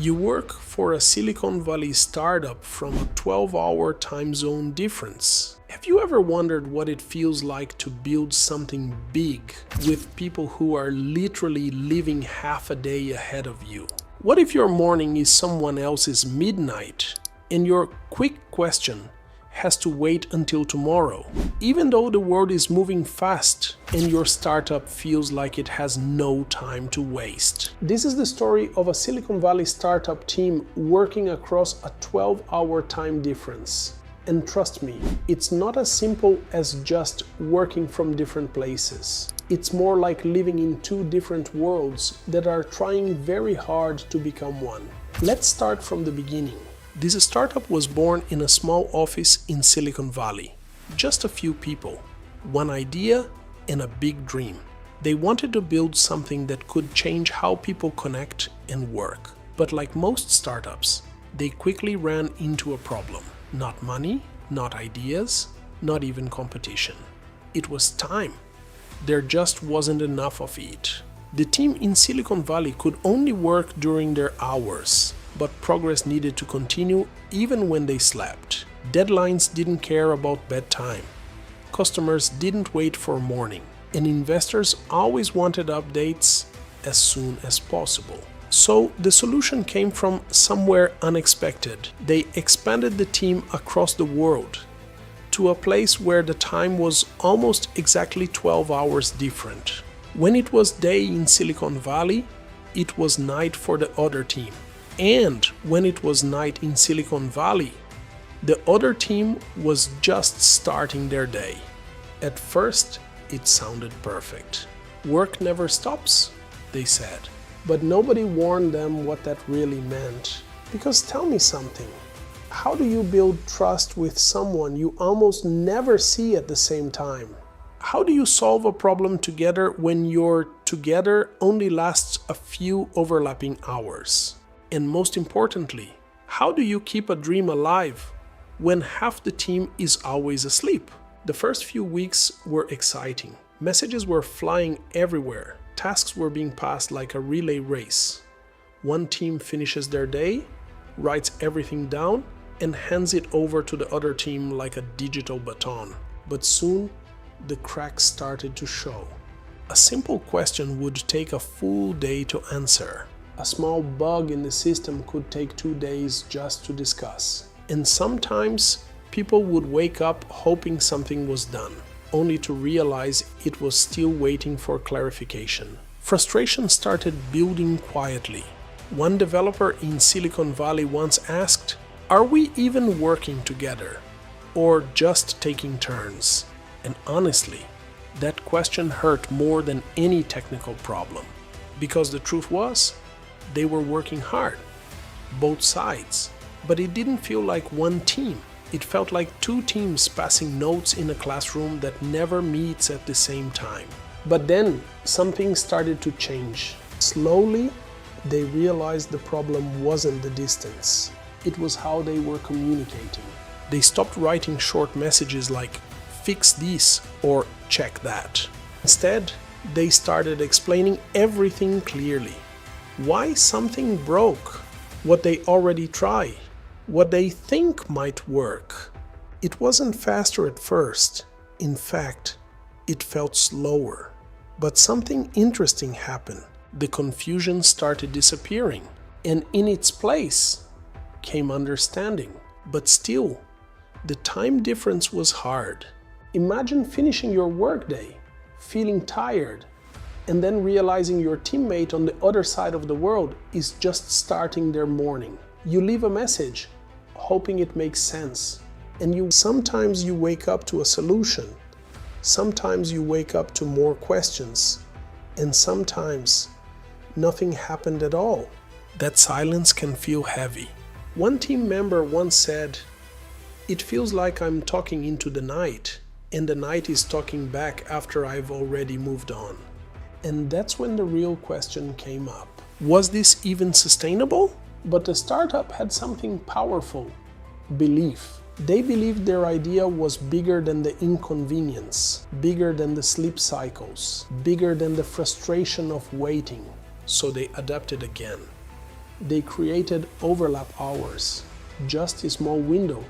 You work for a Silicon Valley startup from a 12-hour time zone difference. Have you ever wondered what it feels like to build something big with people who are literally living half a day ahead of you? What if your morning is someone else's midnight and your quick question has to wait until tomorrow? Even though the world is moving fast and your startup feels like it has no time to waste. This is the story of a Silicon Valley startup team working across a 12-hour time difference. And trust me, it's not as simple as just working from different places. It's more like living in two different worlds that are trying very hard to become one. Let's start from the beginning. This startup was born in a small office in Silicon Valley. Just a few people, one idea, and a big dream. They wanted to build something that could change how people connect and work. But like most startups, they quickly ran into a problem. Not money, not ideas, not even competition. It was time. There just wasn't enough of it. The team in Silicon Valley could only work during their hours, but progress needed to continue even when they slept. Deadlines didn't care about bedtime. Customers didn't wait for morning, and investors always wanted updates as soon as possible. So the solution came from somewhere unexpected. They expanded the team across the world to a place where the time was almost exactly 12 hours different. When it was day in Silicon Valley, it was night for the other team. And when it was night in Silicon Valley, the other team was just starting their day. At first, it sounded perfect. Work never stops, they said. But nobody warned them what that really meant. Because tell me something. How do you build trust with someone you almost never see at the same time? How do you solve a problem together when your together only lasts a few overlapping hours? And most importantly, how do you keep a dream alive when half the team is always asleep? The first few weeks were exciting. Messages were flying everywhere. Tasks were being passed like a relay race. One team finishes their day, writes everything down, and hands it over to the other team like a digital baton. But soon, the cracks started to show. A simple question would take a full day to answer. A small bug in the system could take 2 days just to discuss. And sometimes, people would wake up hoping something was done, only to realize it was still waiting for clarification. Frustration started building quietly. One developer in Silicon Valley once asked, "Are we even working together? Or just taking turns?" And honestly, that question hurt more than any technical problem. Because the truth was, they were working hard, both sides. But it didn't feel like one team. It felt like two teams passing notes in a classroom that never meets at the same time. But then something started to change. Slowly, they realized the problem wasn't the distance. It was how they were communicating. They stopped writing short messages like, "Fix this" or "Check that." Instead, they started explaining everything clearly. Why something broke, what they already tried, what they think might work. It wasn't faster at first. In fact, it felt slower. But something interesting happened. The confusion started disappearing, and in its place came understanding. But still, the time difference was hard. Imagine finishing your workday, feeling tired, and then realizing your teammate on the other side of the world is just starting their morning. You leave a message, hoping it makes sense. And sometimes you wake up to a solution. Sometimes you wake up to more questions. And sometimes nothing happened at all. That silence can feel heavy. One team member once said, "It feels like I'm talking into the night, and the night is talking back after I've already moved on." And that's when the real question came up. Was this even sustainable? But the startup had something powerful: belief. They believed their idea was bigger than the inconvenience, bigger than the sleep cycles, bigger than the frustration of waiting. So they adapted again. They created overlap hours, just a small window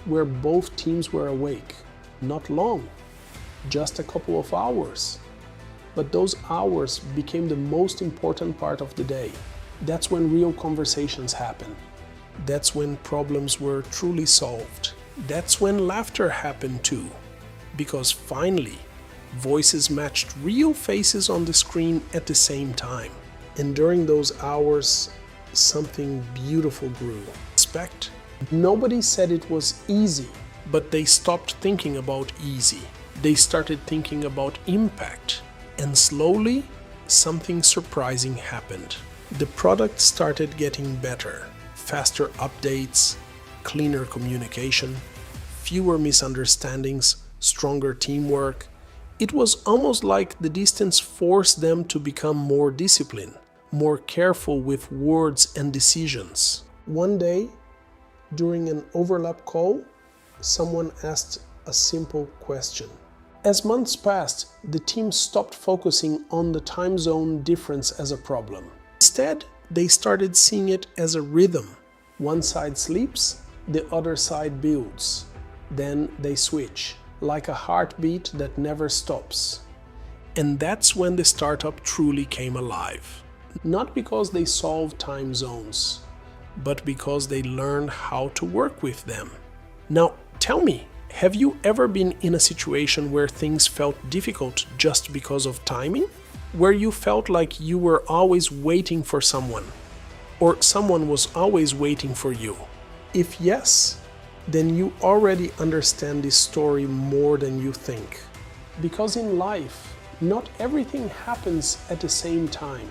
where both teams were awake. Not long, just a couple of hours. But those hours became the most important part of the day. That's when real conversations happen. That's when problems were truly solved. That's when laughter happened too. Because finally, voices matched real faces on the screen at the same time. And during those hours, something beautiful grew. Respect. Nobody said it was easy, but they stopped thinking about easy. They started thinking about impact. And slowly, something surprising happened. The product started getting better. Faster updates, cleaner communication, fewer misunderstandings, stronger teamwork. It was almost like the distance forced them to become more disciplined, more careful with words and decisions. One day, during an overlap call, someone asked a simple question. As months passed, the team stopped focusing on the time zone difference as a problem. Instead, they started seeing it as a rhythm. One side sleeps, the other side builds. Then they switch, like a heartbeat that never stops. And that's when the startup truly came alive. Not because they solved time zones, but because they learned how to work with them. Now, tell me, have you ever been in a situation where things felt difficult just because of timing? Where you felt like you were always waiting for someone, or someone was always waiting for you? If yes, then you already understand this story more than you think. Because in life, not everything happens at the same time,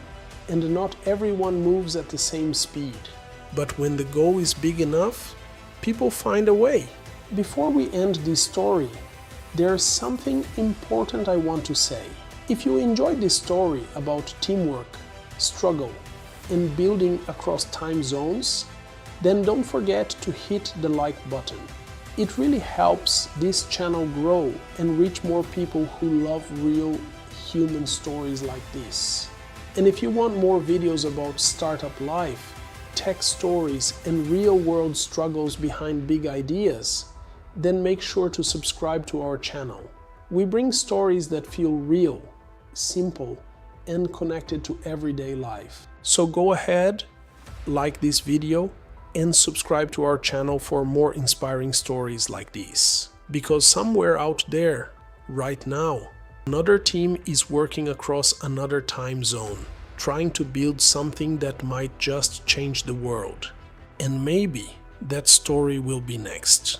and not everyone moves at the same speed. But when the goal is big enough, people find a way. Before we end this story, there's something important I want to say. If you enjoyed this story about teamwork, struggle, and building across time zones, then don't forget to hit the like button. It really helps this channel grow and reach more people who love real human stories like this. And if you want more videos about startup life, tech stories, and real-world struggles behind big ideas, then make sure to subscribe to our channel. We bring stories that feel real, simple, and connected to everyday life. So go ahead, like this video, and subscribe to our channel for more inspiring stories like these. Because somewhere out there, right now, another team is working across another time zone, trying to build something that might just change the world. And maybe that story will be next.